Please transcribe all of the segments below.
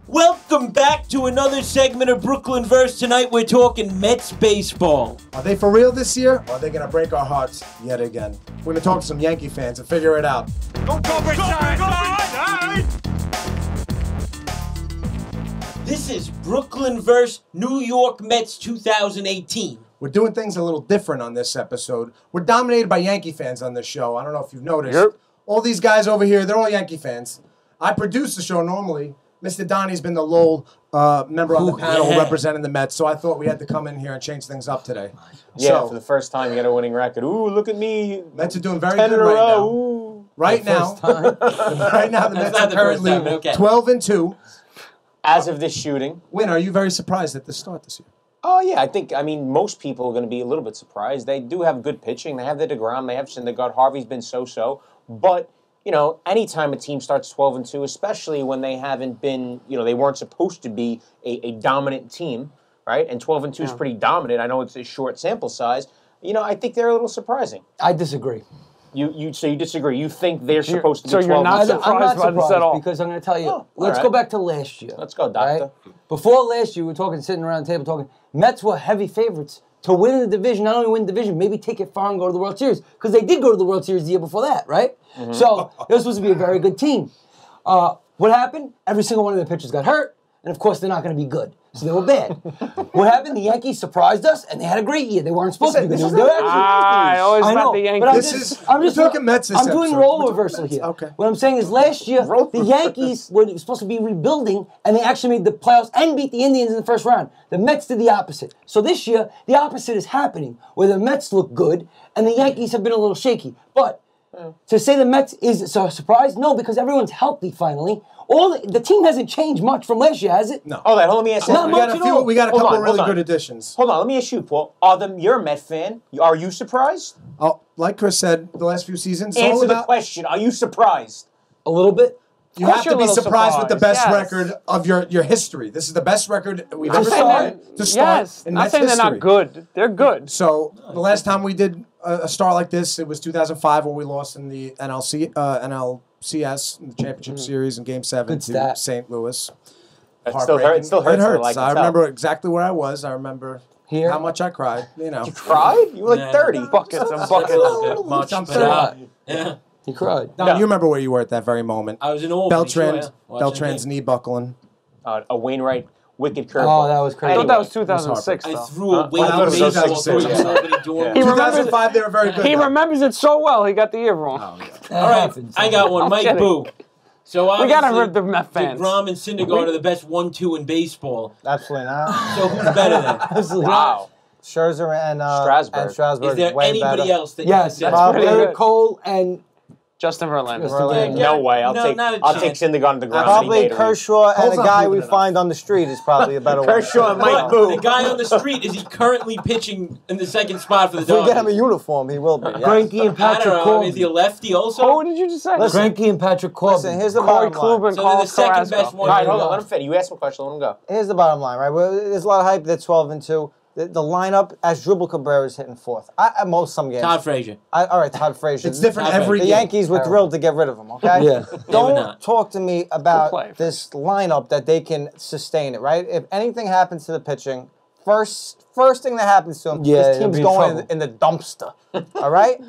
Welcome back to another segment of Brooklyn Verse. Tonight we're talking Mets baseball. Are they for real this year, or are they going to break our hearts yet again? We're going to talk to some Yankee fans and figure it out. Go Bridgeside! This is Brooklyn Verse New York Mets 2018. We're doing things a little different on this episode. We're dominated by Yankee fans on this show. I don't know if you've noticed. Yep. All these guys over here, they're all Yankee fans. I produce the show normally. Mr. Donnie's been the lone member on the panel representing the Mets, so I thought we had to come in here and change things up today. Yeah, so, for the first time, you got a winning record. Ooh, look at me. Mets are doing very 10 good in a right row. now. Ooh. Right now, the Mets are currently 12-2. As of this shooting. Win, are you very surprised at the start this year? Oh, yeah, I mean, most people are going to be a little bit surprised. They do have good pitching. They have the DeGrom. They have Syndergaard. Harvey's been so-so. But, you know, anytime a team starts 12-2, especially when they haven't been, you know, they weren't supposed to be a dominant team, right? And 12-2 is pretty dominant. I know it's a short sample size. You know, I think they're a little surprising. I disagree. So you disagree? You think they're supposed to be 12-2? So you're not I'm surprised not by this at all? because I'm going to tell you. Oh, let's right. go back to last year. Let's go, doctor. Right? Before last year, we were talking, sitting around the table talking, Mets were heavy favorites to win the division, not only win the division, maybe take it far and go to the World Series. Because they did go to the World Series the year before that, right? Mm-hmm. So it was supposed to be a very good team. What happened? Every single one of the pitchers got hurt, and of course they're not going to be good. So they were bad. What happened? The Yankees surprised us, and they had a great year. They weren't supposed to be good. I always bet the Yankees. I'm just talking Mets this I'm doing episode. role reversal here. Okay. What I'm saying is last year, the Yankees were supposed to be rebuilding, and they actually made the playoffs and beat the Indians in the first round. The Mets did the opposite. So this year, the opposite is happening, where the Mets look good, and the Yankees have been a little shaky. But to say the Mets is a surprise? No, because everyone's healthy finally. The team hasn't changed much from last year, has it? No. Oh, let me ask you. We got a couple really good additions. Hold on, let me ask you, Paul. You're a Met fan. Are you surprised? Oh, like Chris said, the last few seasons. Answer the question. Are you surprised? A little bit. You have to be surprised with the best record of your history. This is the best record we've ever seen to start in Mets history. They're not good. They're good. So the last time we did a start like this, it was 2005 when we lost in the NLCS in the championship series in Game 7 to St. Louis. It still hurts. It hurts. I remember exactly where I was. I remember how much I cried. You know, you cried? You were like 30 buckets and buckets. Yeah. He cried. No, you remember where you were at that very moment. I was in Albany. Beltran's knee buckling. A Wainwright wicked curve. Oh, that was crazy. I thought that was 2006, I though. threw a weight that was baseball 2006. through Albany dorm. 2005, they were very good. He remembers it so well, he got the year wrong. All right, I got one. Mike kidding. Boo. So We gotta rip the Met fans. DeGrom and Syndergaard are the best 1-2 in baseball. Absolutely not. So who's better than? Absolutely Wow. Scherzer and Strasburg. Is there way anybody better. else that Yes, you pretty Garrett good. Cole and Justin Verlander. No way. I'll not a take chance. Syndergaard and DeGrom. Probably Kershaw and Cole's a not guy moving we enough. find on the street is probably a better one. Kershaw and Mike But Boo. the guy on the street, is he currently pitching in the second spot for the If we get him a Dodgers? uniform, he will be. Yes. Greinke and I Patrick don't know. Corbin. Is he a lefty also? Oh, what did you just say? Greinke and Patrick Corbin. Listen, here's the Corey bottom line. Kluber and So they're the Carlos second Carrasco. best one. All right, hold on. Let him finish. You asked him a question. Let him go. Here's the bottom line, right? Well, there's a lot of hype. They're 12-2. The lineup, as Dribble Cabrera is hitting fourth. Some games. Todd Frazier. All right, Todd Frazier. It's different every The game. Yankees were thrilled to get rid of him, okay? Yeah. Don't not. talk to me about player. this lineup that they can sustain it, right? If anything happens to the pitching, first thing that happens to him, Yeah, this he'll team's be in going trouble. in the dumpster, all right?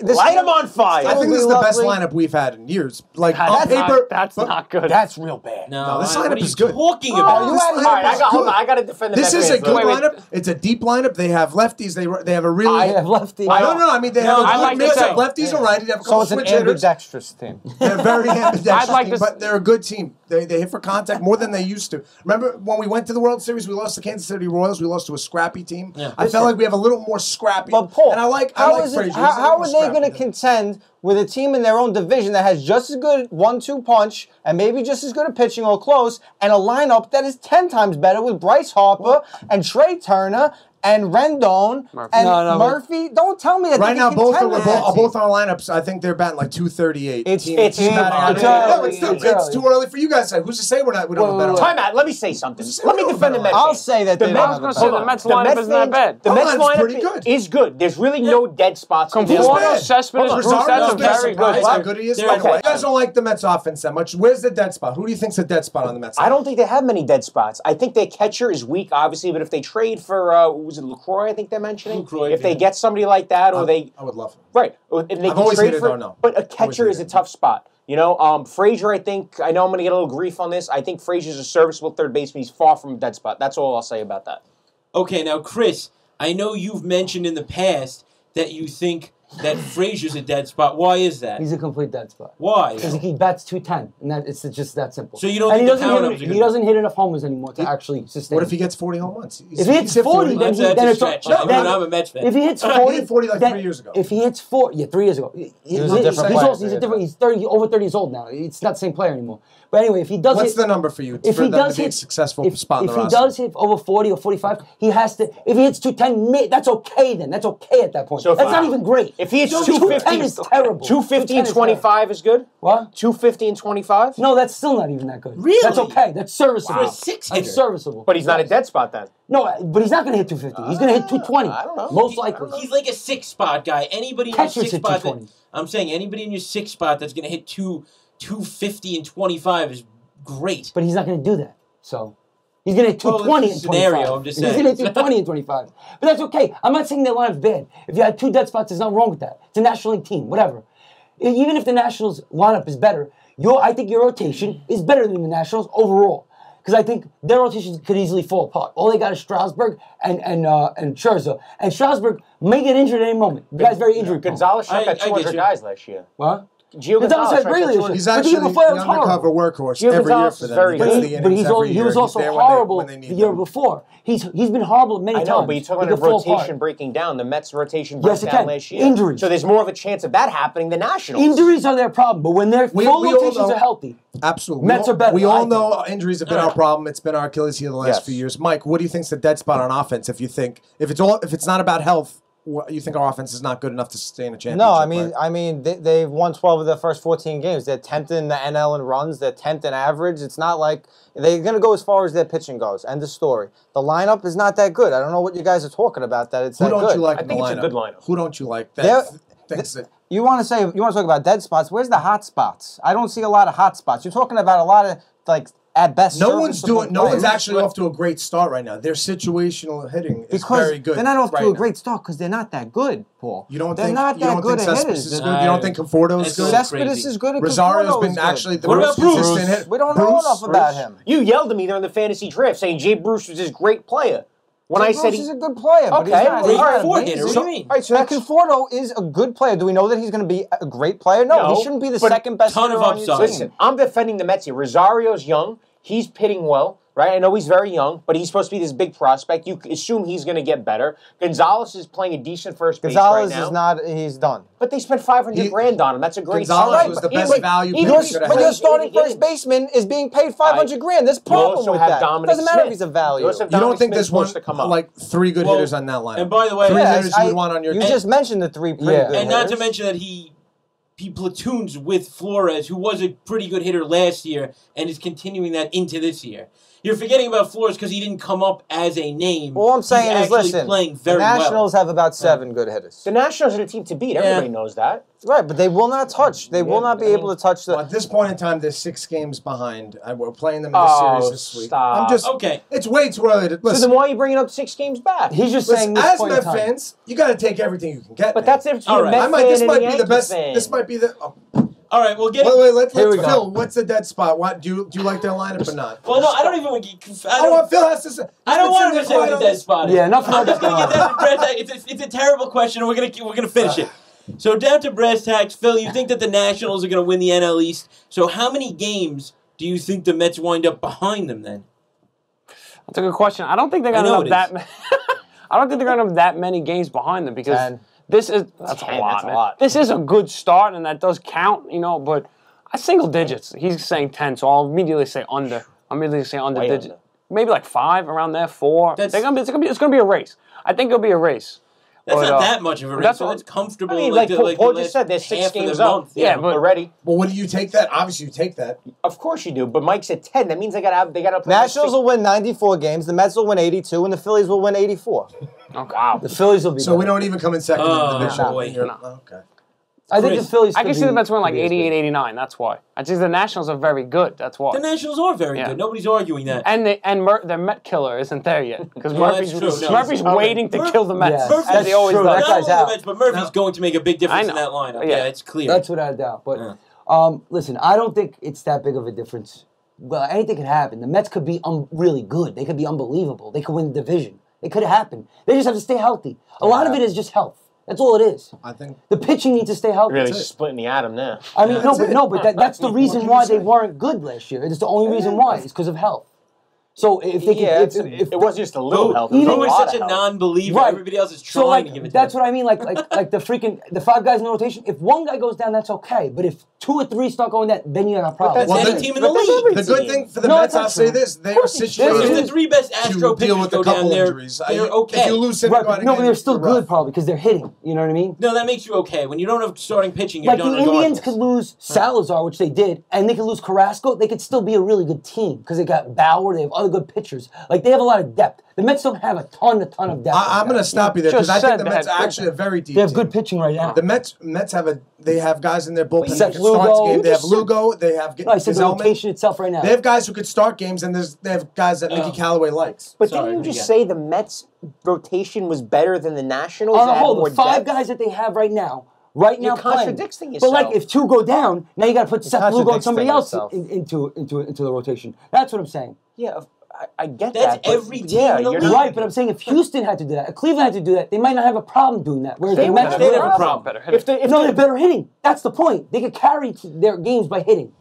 Light him on fire. I think this is the best Lovely. lineup we've had in years. Like That's on paper, that's not good. That's real bad. No, this what lineup are you is good. talking Oh, about? this All lineup right, is hold good. on. I got to defend the This Met is a fans. good Wait, wait. lineup. It's a deep lineup. They have lefties. They have a really. I have lefty. No. I mean, they have a I'd good like to mix say- of lefties and righties. They have a So couple it's an switch hitters. ambidextrous team. They're very ambidextrous I'd like team, to but they're a good team. They hit for contact more than they used to. Remember when we went to the World Series, we lost to Kansas City Royals. We lost to a scrappy team. Yeah. I felt like we have a little more scrappy. But Paul, and I like how Frazier. He's a how little are they going to scrappy. contend with a team in their own division that has just as good 1-2 punch and maybe just as good at pitching or close, and a lineup that is 10 times better with Bryce Harper and Trey Turner and Rendon and Murphy. Don't tell me that Right they now, can both contend with that team. both our lineups. I think they're batting like 238. It's It's early. it's too early for you guys to say. Who's to say we don't have a better Time out. Let me say something. Let me defend the Mets. I'll say that they don't have a Mets- better the Mets team. lineup is not bad. The Mets Lineup's lineup pretty good. is good. There's really no dead spots. in there. Conforto, Cespedes, Bruce, that's a Rosario's been very good surprised how line. good he is. They're By the way, okay. you guys don't like the Mets offense that much. Where's the dead spot? Who do you think's the dead spot on the Mets? I don't think they have many dead spots. I think their catcher is weak, obviously, but if they trade for, was it LaCroix, I think they're mentioning? LaCroix, if they yeah. get somebody like that, or they... I would love him. Right. And they I've can always trade hated for Darno. But a Always catcher is a hated tough spot. You know, Frazier, I think, I know I'm going to get a little grief on this. I think Frazier's a serviceable third baseman. He's far from a dead spot. That's all I'll say about that. Okay, now, Chris, I know you've mentioned in the past that you think that Frazier's a dead spot. Why is that? He's a complete dead spot. Why? Because he bats 210, and it's just that simple. So you don't and think he the doesn't power hit, numbers are he good doesn't hit enough homers anymore to actually sustain. What if he gets 40 home runs? If he hits 40, then That's a it's stretch. all. I'm a Mets fan. If he hits He 40, hit 40 like then- 3 years ago. If he hits 40, 3 years ago, was a different player he's 3 years different. ago. He's 30, over 30 years old now. It's not the same player anymore. But anyway, if he does What's hit, the number for you if for he them does to be a hit successful if, spot in if the he roster? does hit over 40 or 45, he has to. If he hits 210, that's okay. Then that's okay at that point. So if That's he- not even great. If he hits 210 is terrible. 250 and 210 is terrible. 25 is good? What? 250 and 25? No, that's still not even that good. Really? That's okay. That's serviceable. For a six-hitter. That's serviceable. But he's not a dead spot then. No, but he's not going to hit 250. He's going to hit 220. I don't know. Most likely. He's like a six-spot guy. Anybody in your Catchers six hit spot, 220. I'm saying anybody in your six spot that's going to hit 250 and 25 is great. But he's not going to do that. So he's going to hit Well, 220 it's and a 25. scenario, I'm just He's saying. going to hit 220 and 25. But that's okay. I'm not saying their lineup's bad. If you had two dead spots, there's nothing wrong with that. It's a National League team, whatever. Even if the Nationals lineup is better, I think your rotation is better than the Nationals overall. Because I think their rotations could easily fall apart. All they got is Strasburg and Scherzer. And Strasburg may get injured at any moment. The guy's very injury prone. Gonzalez struck I at get 200 you. guys last year. What? Gio Gonzalez had struck regular at 200. He's But the actually year the before, it was undercover horrible. workhorse Gio every year Gonzalez for is them. very He good. gets the But innings he every year. was also He's there when they- horrible when they need the year them. before. He's been horrible many I times. know, but you're talking He about could fall rotation apart. breaking down. The Mets' rotation Yes, broke it down can. last year. Injuries. So there's more of a chance of that happening than Nationals. Injuries are their problem, but when their We full all rotations know- are healthy, Absolutely. Mets are better, We I all think. know injuries have been our problem. It's been our Achilles heel the last Yes. few years. Mike, what do you think's the dead spot on offense? If it's not about health, you think our offense is not good enough to sustain a championship? No, right? they've won 12 of their first 14 games. They're 10th in the NL in runs. They're 10th in average. It's not like they're going to go as far as their pitching goes. End of story. The lineup is not that good. I don't know what you guys are talking about. That it's Who that don't good. you like I in think the it's a lineup? good lineup. Who don't you like They're- that thinks that? You want to talk about dead spots? Where's the hot spots? I don't see a lot of hot spots. You're talking about a lot of like at best. No one's serviceable players. actually off to a great start right now. Their situational hitting is because very good. they're not off right to a now. great start because they're not that good, Paul. You don't they're think not you that don't good think at Cespedes hitters. is good? You don't think Conforto is That's good? so Cespedes crazy. is good. And Rosario's Conforto been is good. actually the What most about Bruce? consistent hitter. We don't know Bruce? enough about him. You yelled at me during the fantasy draft saying Jay Bruce was this great player. When I said Bruce is a good player, but Okay, he's not. great He's not four amazing. hitter. What do you mean? All right, so Conforto is a good player. Do we know that he's going to be a great player? No, No, he shouldn't be the but second best ton hitter of on your upside. team. Listen, I'm defending the Mets here. Rosario's young. He's pitting well, right? I know he's very young, but he's supposed to be this big prospect. You assume he's going to get better. Gonzalez is playing a decent first base Gonzalez right now. is not. He's done. But they spent $500,000 on him. That's a great Gonzalez sign. was the Even- best value even pick if you he's could have But had. your playing starting 80 first baseman is being paid $500,000. There's a You problem also with have that. Dominic Doesn't matter if Smith. he's a value. You also have You don't Dominic think Smith's there's one supposed to come up. like three good Well, hitters on that lineup? And by the way, Three Yes, hitters you would want on your you team. just mentioned the three pretty Yeah. good and not to hitters. mention that he platoons with Flores, who was a pretty good hitter last year and is continuing that into this year. You're forgetting about Flores because he didn't come up as a name. All I'm saying He's is, actually listen, playing the very Nationals have about 7 good hitters. The Nationals are the team to beat. Everybody knows that. Right, but they will not touch. They will not be able to touch Well, the. at this point in time, they're 6 games behind. We're playing them in this series this week. stop. I'm just Okay. It's way too early to So listen. then why are you bringing up 6 games back? he's just Listen, saying this as point in Met time. fans, you got to take everything you can get. But man. that's if All you're a right. Met This fan might and a be the Yankees best. fan. This might be the. All right, we'll get Wait, let's Here we go. Phil. What's the dead spot? What do you like their lineup or not? Well, no, I don't even want to get. I I want don't, Phil has to say. I don't want him to say what the dead spot is. Yeah, enough I'm about just that. gonna get down to brass tacks. It's a terrible question. And we're gonna finish it. So down to brass tacks, Phil. You think that the Nationals are gonna win the NL East? So how many games do you think the Mets wind up behind them then? That's a good question. I don't think they're I going to know have that. I don't think they're going to have that many games behind them because 10. this is that's 10, a lot, that's a man. lot. This is a good start, and that does count, you know. But single digits. He's saying 10, so I'll immediately say under. Way digits. under. maybe like 5 around there, 4. That's- It's gonna be a race. I think it'll be a race. That's But, not that much of a race. that's So what- it's comfortable. I mean, like Paul the just said, there's last 6 half of games the up. month. Yeah, We're but- ready. Well, when do you take that? Obviously, you take that. Of course you do, but Mike said 10. That means they got to play. Nationals will win 94 games, the Mets will win 82, and the Phillies will win 84. Okay. Wow. The Phillies will be. So we better. don't even come in second in Oh, the division. boy. You're- No. Okay. I think the Phillies. I can could see the be- Mets win could like be as 88, good. 89. That's why. I think the Nationals are very good. That's why. The Nationals are very Yeah. good. Nobody's arguing that. And their Met killer isn't there yet because Well, that's true. No. Murphy's waiting to kill the Mets. Yeah, as that's he always true. does. That Not guy's only out. the Mets, but Murphy's going to make a big difference I in know. that lineup. Yeah. Yeah, it's clear. That's without a doubt. But listen, I don't think it's that big of a difference. Well, anything could happen. The Mets could be really good. They could be unbelievable. They could win the division. It could happen. They just have to stay healthy. A lot of it is just health. That's all it is. I think. The pitching needs to stay healthy. Really splitting the atom now. I mean, That's it. that's the reason can why you they say? weren't good last year. It's the only reason why. It's because of health. So if they Yeah, can, if it wasn't just a little help. It was Even- a Who is lot such a of help. non-believer? Right. Everybody else is So trying like to give it to that's him. what I mean. Like the 5 guys in the rotation. If one guy goes down, that's okay. But if 2 or 3 start going down, then you got a problem. That's Well, any the- team in the but that's league. every The good team. thing for the No, Mets, it's not I'll say true. this: they are If the situated 3 best to Astro deal pitchers with a go down, couple they're injuries. they're okay. If you lose Right, Syndergaard but no, but again, they're still you're good rough. probably because they're hitting. You know what I mean? No, that makes you okay. When you don't have starting pitching, you're Like the done Indians regardless. could lose Salazar, which they did, and they could lose Carrasco. They could still be a really good team because they got Bauer. They have other good pitchers. Like they have a lot of depth. The Mets don't have a ton of depth. I'm going to stop you there because just I think said the they Mets had are good- actually a very deep. They have team. good pitching right now. The Mets have guys in their bullpen that Seth can start Lugo. games. They have You just said- Lugo. They have No, I said the Gazelman. rotation itself right now. They have guys who could start games, and they have guys that Mickey Callaway likes. But Sorry, didn't you yeah. just say the Mets rotation was better than the Nationals? On a They had whole, more the 5 depth? guys that they have right now playing. contradicting But like, yourself. if 2 go down, now you got to put Seth Lugo and somebody else contradicting into the rotation. That's what I'm saying. Yeah, I get That's that. but every team yeah, in the you're league. not- Right, but I'm saying if Houston had to do that, if Cleveland had to do that, they might not have a problem doing that. Whereas They the would Mets, have They'd no have a problem. Better hit If they, if no, they, they're better hitting. That's the point. They could carry their games by hitting.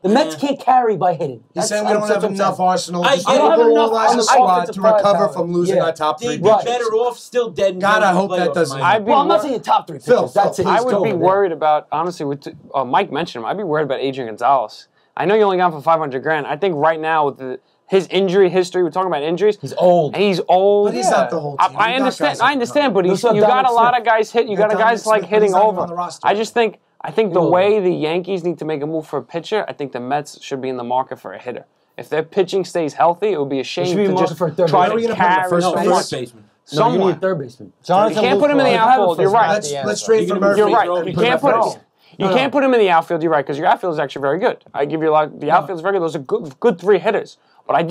The Mets can't carry by hitting. He's That's- saying we don't that's have what I'm enough saying. Arsenal. I Just get it. overall I don't have enough as on a the squad offensive to recover firepower. from losing Yeah. our top 3 They'd be pitchers. better off still dead. in God, terms I of hope that playoffs, doesn't man. I'd be Well, I'm not wor- saying top 3 pitchers. Phil, That's Phil, it. I He's would be over there. worried about, honestly, Mike mentioned him. I'd be worried about Adrian Gonzalez. I know you only got him for $500,000. I think right now with his injury history, we're talking about injuries. He's old. And he's old. But he's not the whole team. I You got understand. guys I that understand, can but You he's, still you have got a Dominic lot Smith. of guys hit. You got Dominic guys like Smith, but hitting he's not even over. on the roster. I just think. I think the He's way over. the Yankees need to make a move for a pitcher, I think the Mets should be in the market for a hitter. If their pitching stays healthy, it would be a shame should be in to the market just for a third try baseman. Are we to gonna put him at carry first No, base? first baseman. No, you need a someone. third baseman. Jonathan You can't put him in the Lucroy. outfield. You're right. Let's trade for You're Murphy. You're right. Throw him You in can't put first. you can't put him in the outfield. You're right, because your outfield is actually very good. I give you a lot. The outfield is very good. Those are good 3 hitters. But I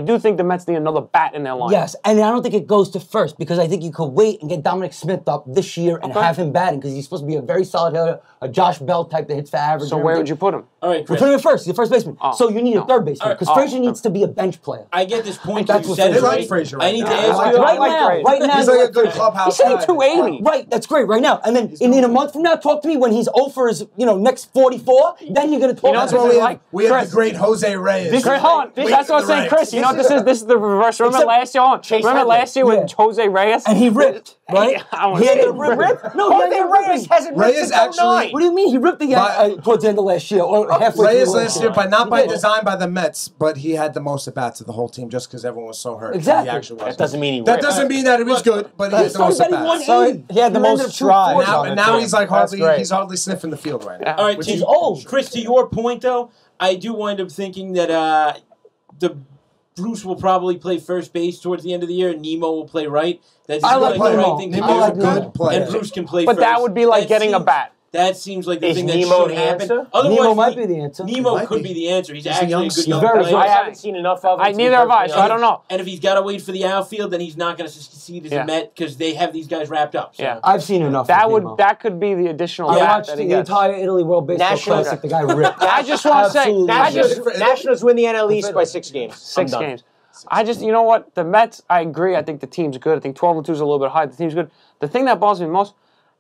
do think the Mets need another bat in their line. Yes, and I don't think it goes to first because I think you could wait and get Dominic Smith up this year and Okay. have him batting because he's supposed to be a very solid hitter, a Josh Bell type that hits for average. So and where everything. would you put him? All right, We're Chris. putting him first. He's a first baseman. So you need a third baseman because Frazier needs to be a bench player. I get this point. That's You what said they it like right. Frazier I right need now. to I ask like you. Right like now, Frazier. right now, He's like a good clubhouse He's hitting guy. 280. Right, that's great right now. And then in a month from now, talk to me when he's 0 for his next 44. Then you're gonna talk. You know That's This why is we have, like- we have Chris, the great Jose Reyes. Chris, hold on. That's what I'm saying, Chris. You know what this is? This is the reverse. Remember Except- last year? Remember last year with Jose Reyes? and he ripped, right? I wanna He had say a rip. No, Jose he had a Reyes hasn't ripped Reyes since actually- 09. What do you mean? He ripped again towards the end of last year or halfway Reyes through last year, but not He by did. design by the Mets, but he had the most at bats of the whole team just because everyone was so hurt. Exactly. He actually was. That doesn't mean he That ripped. doesn't mean that it was good, but he had the started most at batting bats. 180. So he had the You ended most up strides. 240. on the Now team. he's like That's great. he's hardly sniffing the field right now. All right, He's old. Chris, to your point though, I do wind up thinking that the Bruce will probably play first base towards the end of the year, and Nemo will play right. That's I like the right Nemo. thing to Nemo's do. a good player. And Bruce can play But first. that would be like getting a seems- bat. That seems like the Is thing that Nemo should the happen. answer? Otherwise, Nemo might be the answer. Nemo Might could be. be the answer. He's a actually a young- good he's young very player. I haven't seen enough of him. Neither have I, so I don't know. And if he's got to wait for the outfield, then he's not going to succeed as Yeah. a Met because they have these guys wrapped up. So. Yeah. I've seen enough. of Nemo. That could be the additional I bat watched that the he gets. entire Italy World Baseball National- Classic. The guy ripped. I just want to say, Absolutely. Nationals win the NL East by 6 games. 6 I'm done. games. You know what? The Mets, I agree. I think the team's good. I think 12-2 is a little bit high. The team's good. The thing that bothers me most,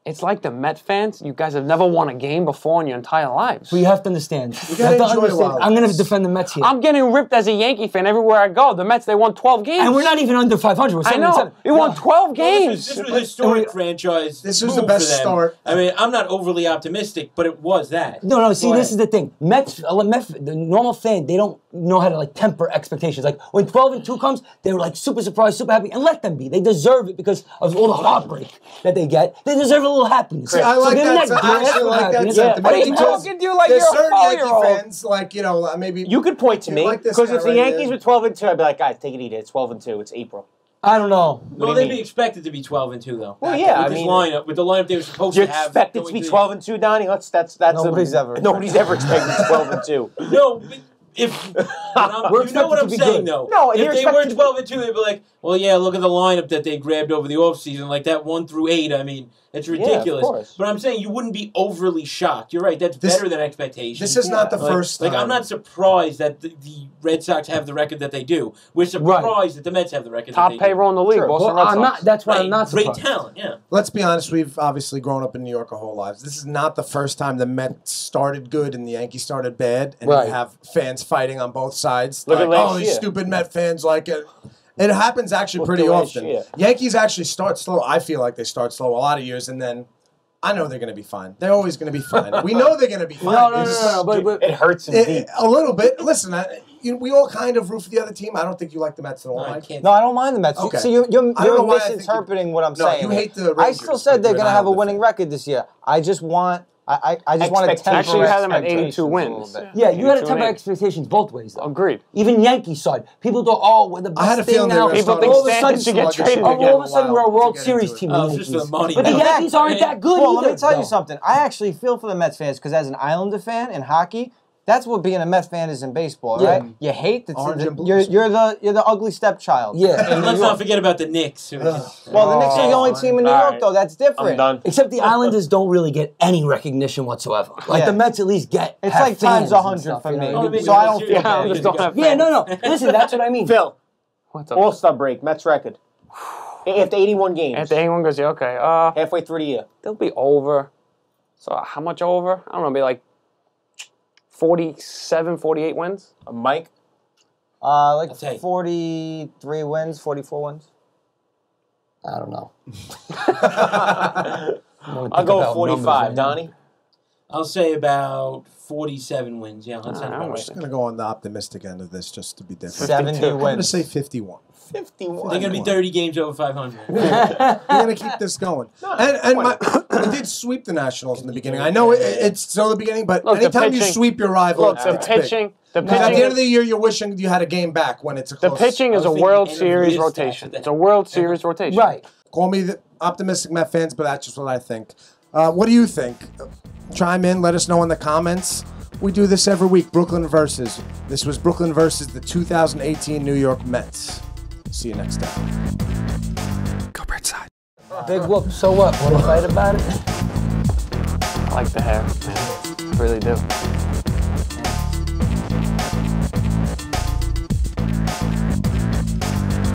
It's like the Met fans. You guys have never won a game before in your entire lives. But you have to understand. You gotta enjoy a while. I'm going to defend the Mets here. I'm getting ripped as a Yankee fan everywhere I go. The Mets, they won 12 games. And we're not even under 500. We're 7 I know. 7. We won 12 games. This was a historic franchise. This was move the best for them. start. I mean, I'm not overly optimistic, but it was that. No, see, Go this is ahead. the thing. The normal fan, they don't know how to like temper expectations. Like when 12-2 comes, they were like super surprised, super happy, and let them be. They deserve it because of all the heartbreak that they get. They deserve a little happiness. See, I like give them that. that I actually like that happiness. sentiment. What are you because talking to like there's you're a certain Yankee 4-year-old? fans, like, you know, maybe You could point to You me like this because guy if the right Yankees here? were 12-2, I'd be like, guys, take it easy. It's 12-2. It's April. I don't know. Well, do you they'd mean? be expected to be 12-2 though. Well, yeah, with I this mean- lineup, with the lineup they were supposed You to have. expect it to be 12-2, Donnie? That's Nobody's ever. nobody's ever expected 12-2. No, if We're you know what expected I'm to be saying good. though. No, and if you're they were expected to 12-2, they'd be like, well, yeah, look at the lineup that they grabbed over the offseason, like that 1 through 8. I mean, it's ridiculous. course. But I'm saying you wouldn't be overly shocked. You're right. That's better than expectations. this is not the first time. Like, I'm not surprised that the Red Sox have the record that they do. We're surprised that the Mets have the record Top that they payroll in the league, Sure. Boston Well, Red I'm Sox. not. That's why do. I'm not Great surprised. talent, yeah. Let's be honest, we've obviously grown up in New York our whole lives. This is not the first time the Mets started good and the Yankees started bad, and Right. you have fans fighting on both sides. Look at like, last oh, these year. stupid Met fans like it. It happens actually Look pretty at last often. year. Yankees actually start slow. I feel like they start slow a lot of years, and then I know they're going to be fine. They're always going to be fine. We know they're going to be fine. No, It's- but It hurts him deep. a little bit. Listen, we all kind of root for the other team. I don't think you like the Mets at all. No, I Mike. can't. No, I don't mind the Mets. Okay. See, you're I don't know why I think misinterpreting what I'm No, saying. you hate the I Rangers, still said but they're you're going to an have a Islander winning fan. record this year. I just want to temper Actually, you had them at 82 expectations a little wins. bit. yeah, you had to 82 temper and 8. expectations both ways, though. Agreed. Even Yankees side, people thought, oh, we're the best I had a thing feeling they now. were gonna People start think all of a Stanton sudden, should get sluggish traded for again. all of a sudden, we're a World to get Series into it. team. Oh, the it's just for Yankees. the money. But the No. Yankees aren't that good Well, either. let me tell you though. something. I actually feel for the Mets fans because as an Islander fan in hockey, that's what being a Mets fan is in baseball, Yeah. right? You hate Orange and you're blues. you're the ugly stepchild. Yeah. And In let's New not York. forget about the Knicks. Well, the Knicks are the only team in New All York, right. though. That's different. I'm done. Except the Islanders don't really get any recognition whatsoever. Like Yeah. the Mets at least get. It's have like times fans 100 and stuff, for you me. know? Oh, So I don't yeah, feel Yeah, bad. I just don't have Yeah, no. Listen, that's what I mean. Phil, What's up? All-Star break, Mets record. After 81 games. After anyone goes, yeah, okay. Halfway through the year. They'll be over. So how much over? I don't know, maybe like 47, 48 wins. Mike? Like take. 43 wins, 44 wins. I don't know. I'll go with 45. Donnie? I'll say about 47 wins. Yeah, that sounds about I'm right. just going to go on the optimistic end of this just to be different. 70 I'm going to wins. say 51. 51. They're going to be 30 games over 500. We're going to keep this going. And we did sweep the Nationals in the beginning. I know it's still the beginning, but Look, the anytime you pitching- sweep your rival, Look, the it's big. pitching. The Because at the end of pitching, the year, you're wishing you had a game back when it's a the close. pitching is I a was World thinking end of Series year stats rotation. with that. It's a World Series rotation. Right. Call me the optimistic Met fans, but that's just what I think. What do you think? Chime in. Let us know in the comments. We do this every week. Brooklyn versus. This was Brooklyn versus the 2018 New York Mets. See you next time. Go Bridgeside. Big whoop. So what? Want to fight about it? I like the hair, man. I really do.